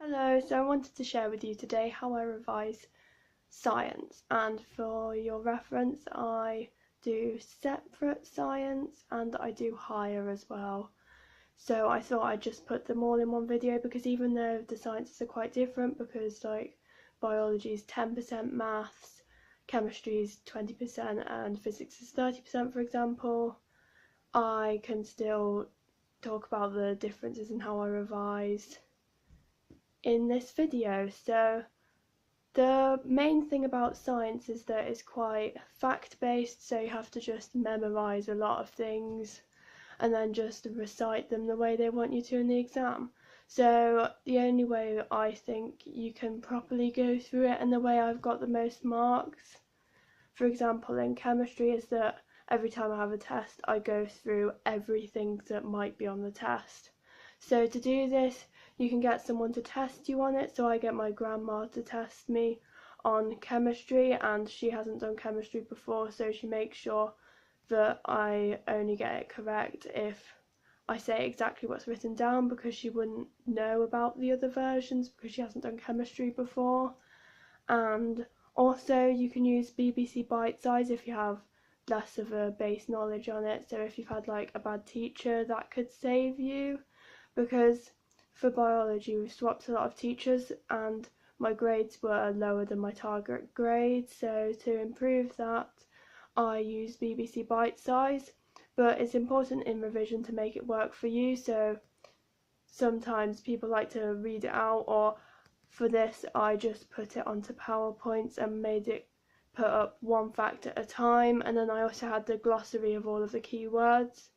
Hello, so I wanted to share with you today how I revise science, and for your reference I do separate science and I do higher as well. So I thought I'd just put them all in one video, because even though the sciences are quite different, because like biology is 10% maths, chemistry is 20% and physics is 30% for example, I can still talk about the differences in how I revise in this video. So the main thing about science is that it's quite fact-based, so you have to just memorise a lot of things and then just recite them the way they want you to in the exam. So the only way I think you can properly go through it and the way I've got the most marks, for example in chemistry, is that every time I have a test I go through everything that might be on the test. So to do this you can get someone to test you on it. So I get my grandma to test me on chemistry, and she hasn't done chemistry before, so she makes sure that I only get it correct if I say exactly what's written down, because she wouldn't know about the other versions because she hasn't done chemistry before. And also you can use BBC Bite Size if you have less of a base knowledge on it. So if you've had like a bad teacher, that could save you, because for biology we've swapped a lot of teachers and my grades were lower than my target grade, so to improve that I use BBC Bite Size. But it's important in revision to make it work for you, so sometimes people like to read it out, or for this I just put it onto PowerPoints and made it put up one fact at a time, and then I also had the glossary of all of the keywords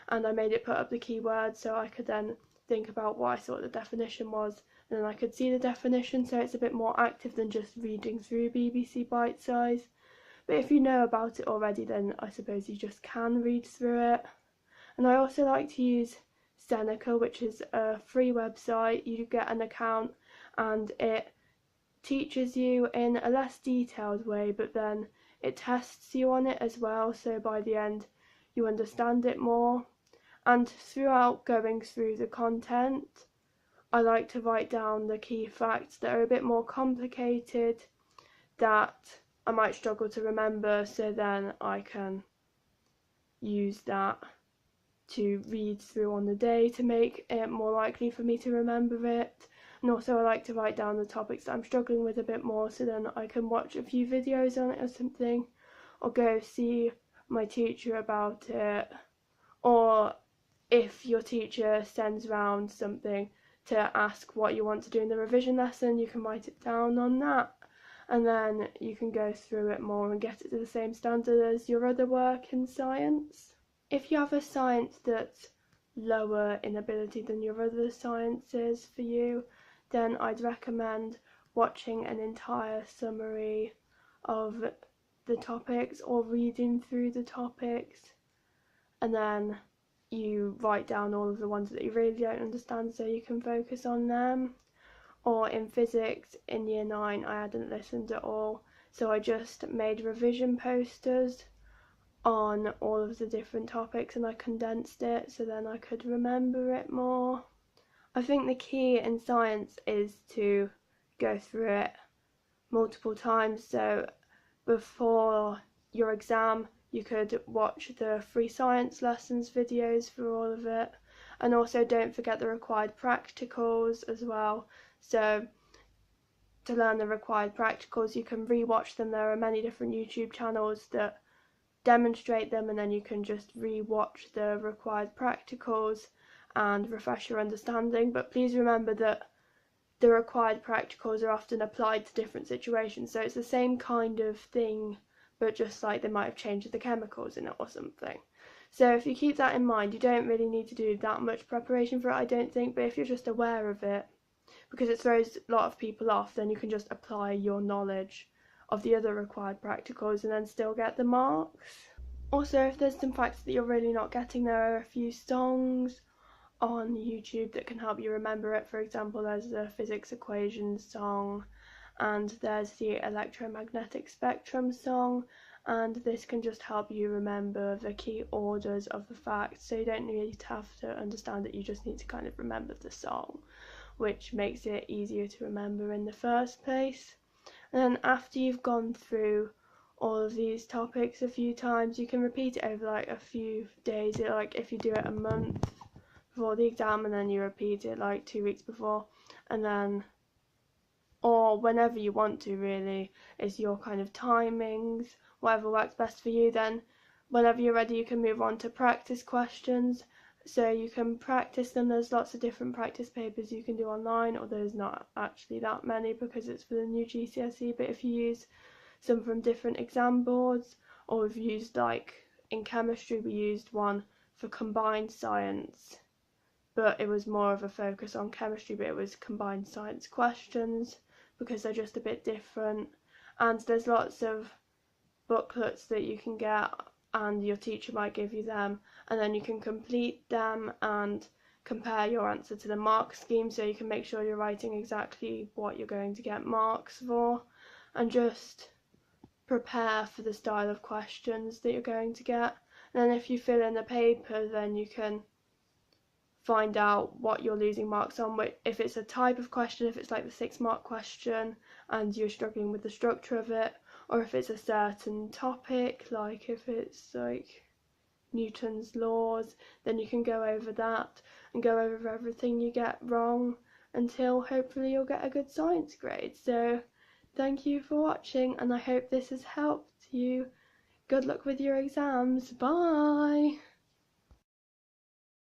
and I made it put up the keywords so I could then think about what I thought the definition was, and then I could see the definition, so it's a bit more active than just reading through BBC Bite Size. But if you know about it already, then I suppose you just can read through it. And I also like to use Seneca, which is a free website. You get an account and it teaches you in a less detailed way, but then it tests you on it as well, so by the end you understand it more. And throughout going through the content, I like to write down the key facts that are a bit more complicated that I might struggle to remember, so then I can use that to read through on the day to make it more likely for me to remember it. And also I like to write down the topics that I'm struggling with a bit more, so then I can watch a few videos on it or something, or go see my teacher about it. Or if your teacher sends round something to ask what you want to do in the revision lesson, you can write it down on that, and then you can go through it more and get it to the same standard as your other work in science. If you have a science that's lower in ability than your other sciences for you, then I'd recommend watching an entire summary of the topics or reading through the topics, and then you write down all of the ones that you really don't understand so you can focus on them. Or in physics in year 9 I hadn't listened at all, so I just made revision posters on all of the different topics and I condensed it so then I could remember it more. I think the key in science is to go through it multiple times, so before your exam you could watch the free science lessons videos for all of it, and also don't forget the required practicals as well. So to learn the required practicals you can rewatch them. There are many different YouTube channels that demonstrate them, and then you can just rewatch the required practicals and refresh your understanding. But please remember that the required practicals are often applied to different situations, so it's the same kind of thing, but just like they might have changed the chemicals in it or something. So if you keep that in mind, you don't really need to do that much preparation for it, I don't think, but if you're just aware of it, because it throws a lot of people off, then you can just apply your knowledge of the other required practicals and then still get the marks. Also, if there's some facts that you're really not getting, there are a few songs on YouTube that can help you remember it. For example, there's the physics equations song, and there's the electromagnetic spectrum song, and this can just help you remember the key orders of the facts, so you don't really have to understand it, you just need to kind of remember the song, which makes it easier to remember in the first place. And then after you've gone through all of these topics a few times, you can repeat it over like a few days. Like if you do it a month before the exam and then you repeat it like 2 weeks before, and then, or whenever you want to, really, is your kind of timings, whatever works best for you. Then whenever you're ready, you can move on to practice questions. So you can practice them. There's lots of different practice papers you can do online, or there's not actually that many because it's for the new GCSE, but if you use some from different exam boards, or we've used, like in chemistry, we used one for combined science, but it was more of a focus on chemistry, but it was combined science questions because they're just a bit different. And there's lots of booklets that you can get, and your teacher might give you them, and then you can complete them and compare your answer to the mark scheme, so you can make sure you're writing exactly what you're going to get marks for, and just prepare for the style of questions that you're going to get. And then if you fill in a paper, then you can find out what you're losing marks on. If it's a type of question, if it's like the 6-mark question and you're struggling with the structure of it, or if it's a certain topic, like if it's like Newton's laws, then you can go over that and go over everything you get wrong until hopefully you'll get a good science grade. So thank you for watching, and I hope this has helped you. Good luck with your exams. Bye!